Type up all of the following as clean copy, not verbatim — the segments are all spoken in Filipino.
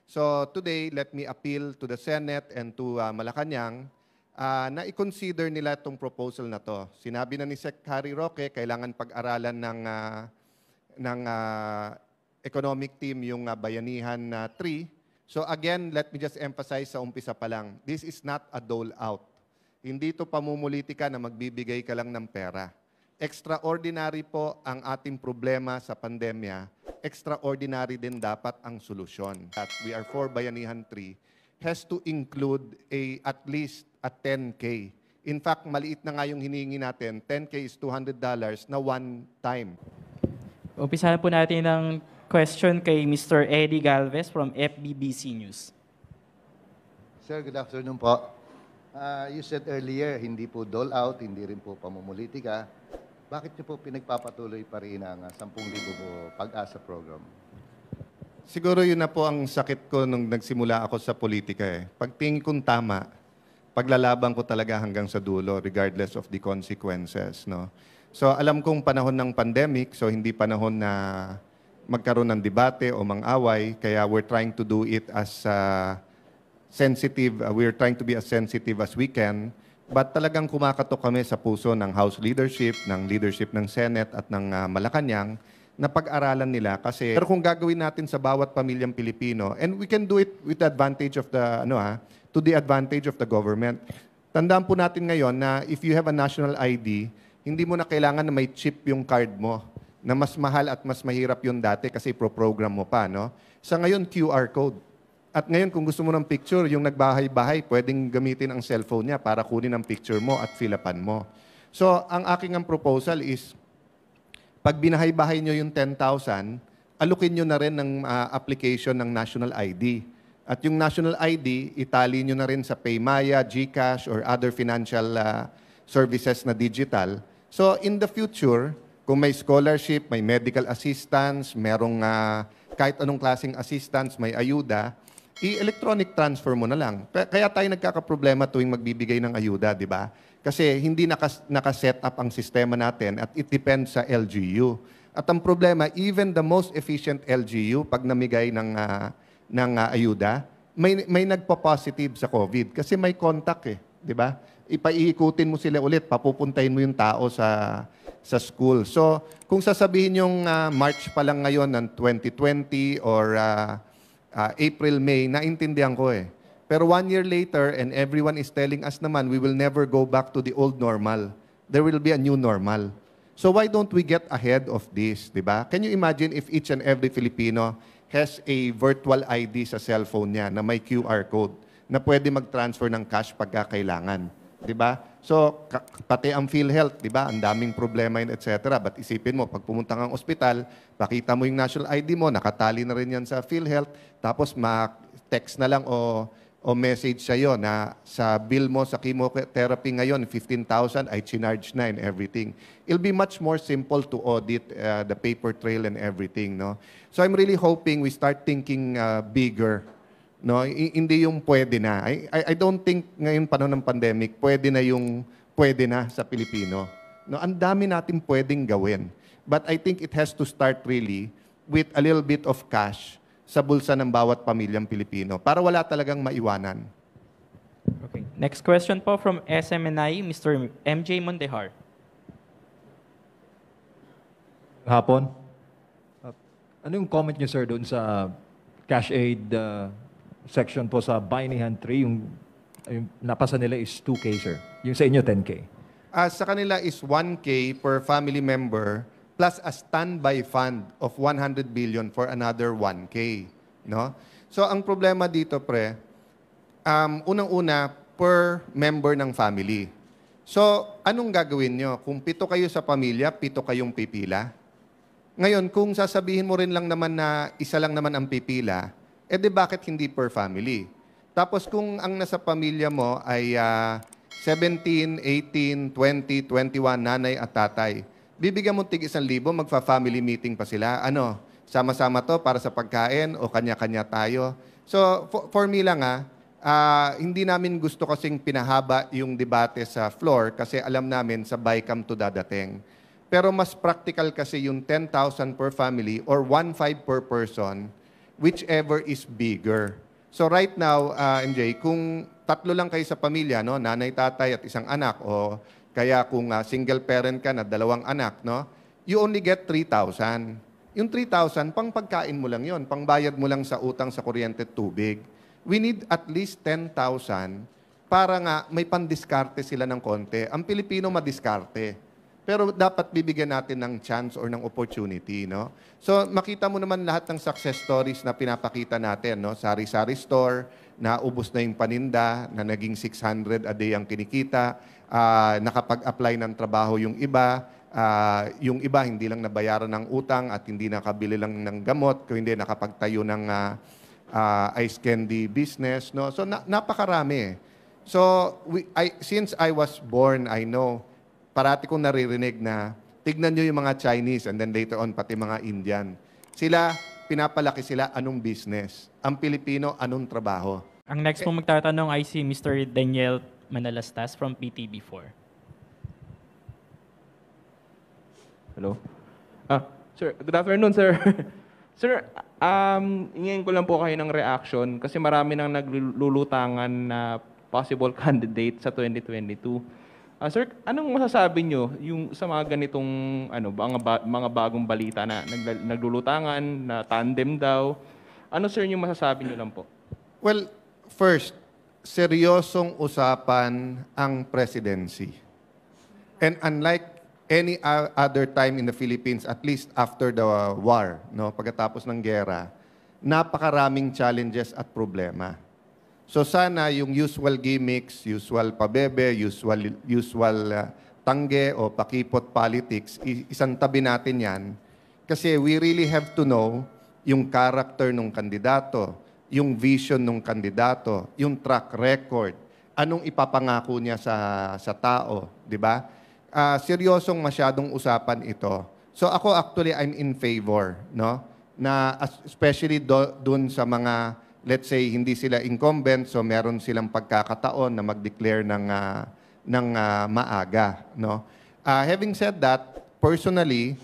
So today, let me appeal to the Senate and to Malacanang na i-consider nila itong proposal na to. Sinabi na ni Sec. Harry Roque, kailangan pag-aralan ng economic team yung Bayanihan 3. So again, let me just emphasize sa umpisa pa lang, this is not a dole-out. Hindi ito pamumulitika na magbibigay ka lang ng pera. Extraordinary po ang ating problema sa pandemya. Extraordinary din dapat ang solusyon. That we are for Bayanihan 3 has to include at least a 10K. In fact, maliit na nga yung hiningi natin. 10K is $200 na one time. Umpisahan po natin ng question kay Mr. Eddie Galvez from FBBC News. Sir, good afternoon po. You said earlier, hindi po dole out, hindi rin po pamumulitika. Bakit niyo po pinagpapatuloy pa rin ang 10,000 po pag-asa program? Siguro yun na po ang sakit ko nung nagsimula ako sa politika eh. Pagtingin kong tama, paglalaban ko talaga hanggang sa dulo regardless of the consequences. No? So alam kong panahon ng pandemic, so hindi panahon na magkaroon ng debate o mang-away, kaya we're trying to do it as sensitive, we're trying to be as sensitive as we can. But talagang kumakatok kami sa puso ng House leadership, ng leadership ng Senate at ng Malacanang na pag-aralan nila kasi pero kung gagawin natin sa bawat pamilyang Pilipino, and we can do it with the advantage of the to the advantage of the government. Tandaan po natin ngayon na if you have a national ID, hindi mo na kailangan na may chip yung card mo na mas mahal at mas mahirap yun dati kasi pro-program mo pa, no? Sa ngayon QR code. At ngayon, kung gusto mo ng picture, yung nagbahay-bahay, pwedeng gamitin ang cellphone niya para kunin ang picture mo at fill-upan mo. So, ang aking proposal is, pag binahay-bahay nyo yung 10,000, alukin nyo na rin ng application ng national ID. At yung national ID, itali nyo na rin sa Paymaya, GCash, or other financial services na digital. So, in the future, kung may scholarship, may medical assistance, merong kahit anong klaseng assistance, may ayuda, i-electronic transfer mo na lang. Kaya tayo nagkakaproblema tuwing magbibigay ng ayuda, di ba? Kasi hindi nakaset up ang sistema natin at it depends sa LGU. At ang problema, even the most efficient LGU, pag namigay ng ayuda, may nagpo-positive sa COVID kasi may contact eh, di ba? Ipaiikutin mo sila ulit, papupuntahin mo yung tao sa school. So, kung sasabihin yung March pa lang ngayon ng 2020 or April, May, naintindihan ko eh. Pero 1 year later, and everyone is telling us naman, we will never go back to the old normal. There will be a new normal. So why don't we get ahead of this, di ba? Can you imagine if each and every Filipino has a virtual ID sa cellphone niya na may QR code na pwede mag-transfer ng cash pagkakailangan, di ba? So, pati ang PhilHealth, di ba? Ang daming problema yun, etc. But isipin mo, pag pumunta kang ospital, pakita mo yung national ID mo, nakatali na rin yan sa PhilHealth, tapos ma-text na lang o message sa'yo na sa bill mo sa chemotherapy ngayon, 15,000, ay chinarge na and everything. It'll be much more simple to audit the paper trail and everything, no? So I'm really hoping we start thinking bigger. No, hindi yung pwede na. I don't think ngayon panahon ng pandemic, pwede na sa Pilipino. No, ang dami natin pwedeng gawin. But I think it has to start really with a little bit of cash sa bulsa ng bawat pamilyang Pilipino para wala talagang maiwanan. Okay. Next question po from SMNI, Mr. MJ Mondejar. Hapon. Ano yung comment niyo, sir, doon sa cash aid section po sa Bayanihan 3, yung napasa nila is 2K, sir. Yung sa inyo, 10K. Sa kanila is 1K per family member plus a standby fund of 100 billion for another 1K. No? So, ang problema dito, pre, unang-una, per member ng family. So, anong gagawin nyo? Kung 7 kayo sa pamilya, 7 kayong pipila. Ngayon, kung sasabihin mo rin lang naman na isa lang naman ang pipila, di bakit hindi per family? Tapos kung ang nasa pamilya mo ay 17, 18, 20, 21, nanay at tatay, bibigyan mo tig 1,000, magfa-family meeting pa sila. Ano, sama-sama to para sa pagkain o kanya-kanya tayo? So, for me lang hindi namin gusto kasing pinahaba yung debate sa floor kasi alam namin sa BICAM to dadating. Pero mas practical kasi yung 10,000 per family or 1,500 per person whichever is bigger. So right now, MJ, kung tatlo lang kayo sa pamilya, no, nanay, tatay at isang anak, o kaya kung single parent ka na 2 anak, no, you only get 3,000. Yung 3,000, pang pagkain mo lang yon, pang bayad mo lang sa utang sa kuryente at tubig. We need at least 10,000 para nga may pandiskarte sila ng konti. Ang Pilipino madiskarte. Pero dapat bibigyan natin ng chance or ng opportunity, no? So, makita mo naman lahat ng success stories na pinapakita natin, no? Sari-sari store, na ubos na yung paninda, na naging 600 a day ang kinikita, nakapag-apply ng trabaho yung iba hindi lang nabayaran ng utang at hindi nakabili lang ng gamot, kung hindi nakapagtayo ng ice candy business, no? So, napakarami. So, since I was born, I know, parati kong naririnig na tignan nyo yung mga Chinese and then later on pati mga Indian. Sila, pinapalaki sila anong business. Ang Pilipino, anong trabaho. Ang next pong magtatanong ay si Mr. Daniel Manalastas from PTB4. Hello? Sir, good afternoon, sir. Sir, ingin ko lang po kayo ng reaction kasi marami nang naglulutangan na possible candidate sa 2022. Sir, anong masasabi nyo yung sa mga ganitong mga bagong balita na naglulutangan, na tandem daw? Ano, sir, yung masasabi nyo lang po? Well, first, seryosong usapan ang presidency. And unlike any other time in the Philippines, at least after the war, no, pagkatapos ng gera, napakaraming challenges at problema. So sana yung usual gimmicks, usual pabebe, usual tangge o pakipot politics, isang tabi natin yan. Kasi we really have to know yung character ng kandidato, yung vision ng kandidato, yung track record, anong ipapangako niya sa tao, di ba? Seryosong masyadong usapan ito. So ako actually I'm in favor, no? Na especially doon sa mga, let's say, hindi sila incumbent, so meron silang pagkakataon na mag-declare ng maaga. No? Having said that, personally,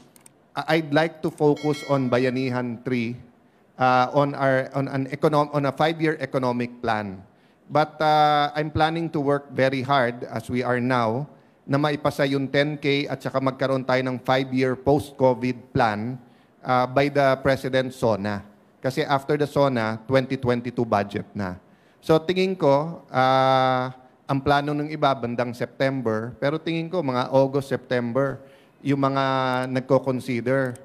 I'd like to focus on Bayanihan 3, on a 5-year economic plan. But I'm planning to work very hard, as we are now, na maipasa yung 10K at saka magkaroon tayo ng 5-year post-COVID plan by the President SONA. Kasi after the SONA, 2022 budget na. So tingin ko, ang plano ng iba bandang September, pero tingin ko mga August, September, yung mga nagko-consider,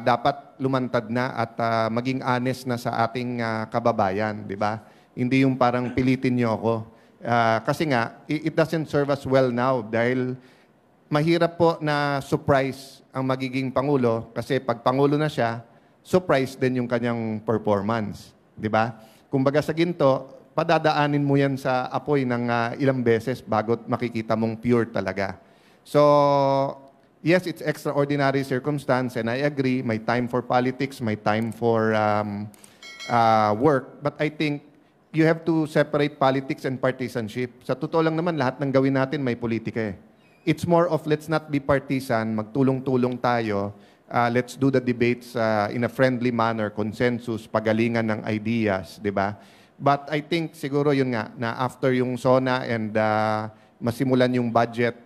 dapat lumantad na at maging honest na sa ating kababayan, di ba? Hindi yung parang pilitin niyo ako. Kasi nga, it doesn't serve us well now dahil mahirap po na surprise ang magiging Pangulo kasi pag Pangulo na siya, surprise din yung kanyang performance. Di ba? Kumbaga sa ginto, padadaanin mo yan sa apoy ng ilang beses bago makikita mong pure talaga. So, yes, it's extraordinary circumstance and I agree, may time for politics, may time for work. But I think you have to separate politics and partisanship. Sa totoo lang naman, lahat ng gawin natin may politika eh. It's more of let's not be partisan, magtulong-tulong tayo. Let's do the debates in a friendly manner, consensus, pagalingan ng ideas, di ba? But I think siguro yun nga, na after yung SONA and masimulan yung budget,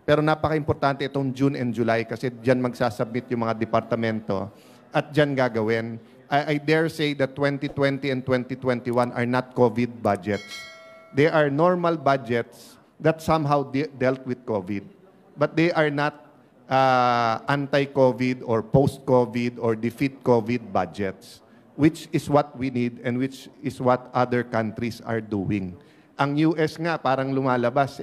pero napaka-importante itong June and July kasi dyan magsasubmit yung mga departamento at dyan gagawin. I dare say that 2020 and 2021 are not COVID budgets. They are normal budgets that somehow dealt with COVID. But they are not anti-COVID or post-COVID or defeat COVID budgets, which is what we need and which is what other countries are doing. Ang US nga parang lumalabas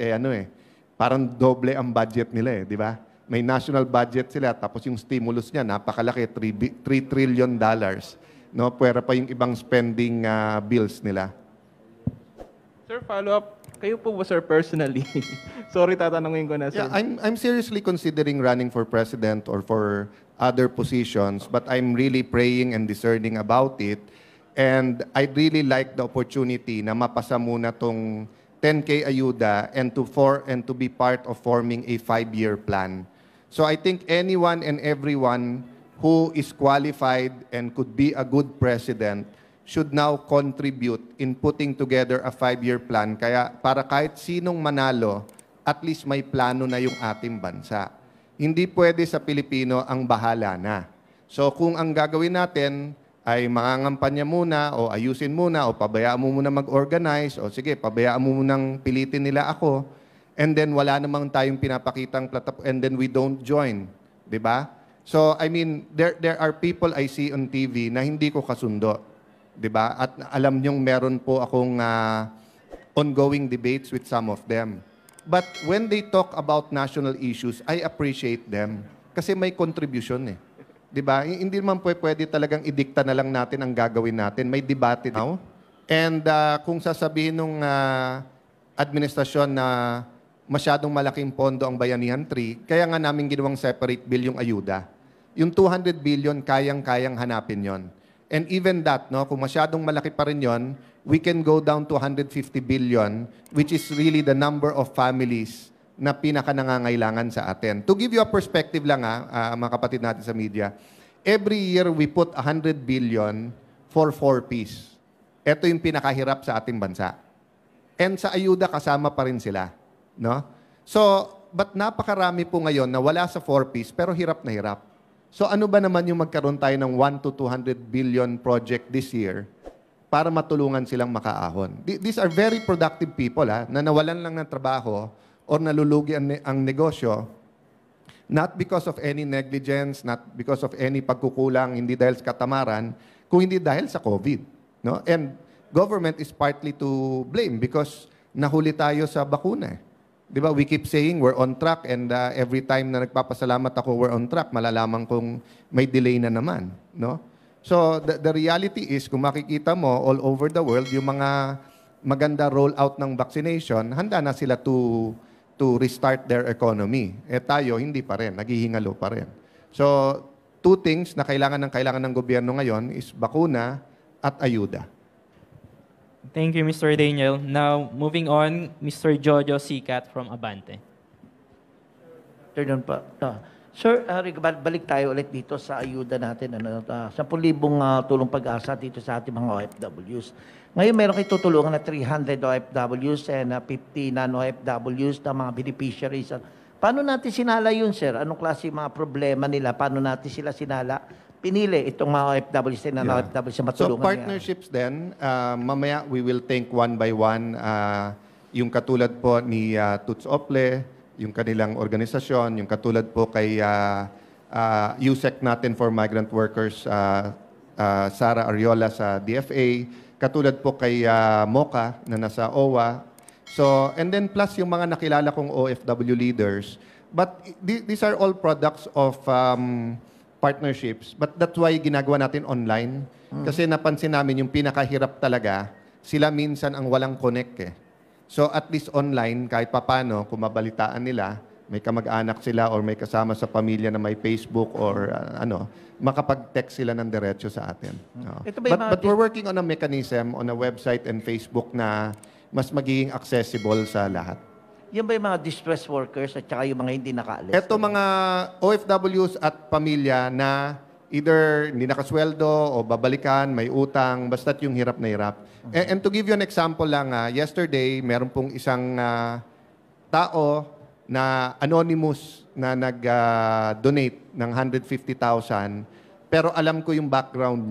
parang doble ang budget nila di ba? May national budget sila tapos yung stimulus niya napakalaki, $3 trillion. No, pwera pa yung ibang spending bills nila. Sir, follow up. Kayo po ba, sir, personally? Sorry, tatanungin ko na, sir. Yeah, I'm seriously considering running for president or for other positions, but I'm really praying and discerning about it. And I'd really like the opportunity na mapasa muna tong 10K ayuda and to be part of forming a 5-year plan. So I think anyone and everyone who is qualified and could be a good president should now contribute in putting together a 5-year plan. Kaya para kahit sinong manalo, at least may plano na yung ating bansa. Hindi pwede sa Pilipino ang bahala na. So kung ang gagawin natin ay mangangampanya muna o ayusin muna o pabayaan mo muna mag-organize o sige, pabayaan mo munang pilitin nila ako and then wala namang tayong pinapakitang platform and then we don't join. 'Di ba? So I mean, there are people I see on TV na hindi ko kasundo. 'Di ba? At alam niyong meron po akong ongoing debates with some of them. But when they talk about national issues, I appreciate them kasi may contribution eh. 'Di ba? Hindi naman pwede talagang idikta na lang natin ang gagawin natin. May debate now. And kung sasabihin ng administrasyon na masyadong malaking pondo ang Bayanihan 3, kaya nga namin ginawang separate bill yung ayuda. Yung 200 billion, kayang-kayang hanapin yon. And even that, no, kung masyadong malaki pa rin yon, we can go down to 150 billion, which is really the number of families na pinaka-nangangailangan sa atin. To give you a perspective lang, mga kapatid natin sa media, every year we put 100 billion for 4Ps. Ito yung pinakahirap sa ating bansa. And sa ayuda, kasama pa rin sila. No? So, but napakarami po ngayon na wala sa 4Ps pero hirap na hirap. So ano ba naman yung magkaroon tayo ng 1 to 200 billion project this year para matulungan silang makaahon? These are very productive people na nawalan lang ng trabaho or nalulugi ang negosyo, not because of any negligence, not because of any pagkukulang, hindi dahil sa katamaran, kung hindi dahil sa COVID. No? And government is partly to blame because nahuli tayo sa bakuna. Di ba? We keep saying we're on track and every time na nagpapasalamat ako we're on track, malalaman kung may delay na naman. No? So the reality is, kung makikita mo all over the world, yung mga maganda rollout ng vaccination, handa na sila to restart their economy. Tayo, hindi pa rin. Naghihingalo pa rin. So, two things na kailangan ng gobyerno ngayon is bakuna at ayuda. Thank you, Mr. Daniel. Now, moving on, Mr. Jojo Sikat from Abante. Afternoon pa. Sir, balik tayo ulit dito sa ayuda natin. 10,000 tulong pag-asa dito sa ating mga OFWs. Ngayon, meron kayo tutulungan na 300 OFWs and 50 non-OFWs na mga beneficiaries. Paano natin sinala yun, sir? Anong klase mga problema nila? Paano natin sila sinala? Pinili itong mga OFWs na OFWs na matulungan. So partnerships din, mamaya we will think one by one. Yung katulad po ni Toots Ople, yung kanilang organisasyon, yung katulad po kay USEC natin for migrant workers, Sara Ariola sa DFA, katulad po kay Mocha na nasa OWA. So, and then plus yung mga nakilala kong OFW leaders. But these are all products of partnerships. But that's why ginagawa natin online. Kasi napansin namin yung pinakahirap talaga, sila minsan ang walang connect eh. So at least online, kahit papano, kung mabalitaan nila, may kamag-anak sila or may kasama sa pamilya na may Facebook or makapag-text sila ng diretso sa atin. Ito ba But we're working on a mechanism on a website and Facebook na mas magiging accessible sa lahat. Yan ba yung mga distress workers at saka yung mga hindi nakaalis? Ito mga OFWs at pamilya na either hindi nakasweldo o babalikan, may utang, basta't yung hirap na hirap. And to give you an example lang, yesterday, meron pong isang tao na anonymous na nag-donate ng 150,000, pero alam ko yung background niya.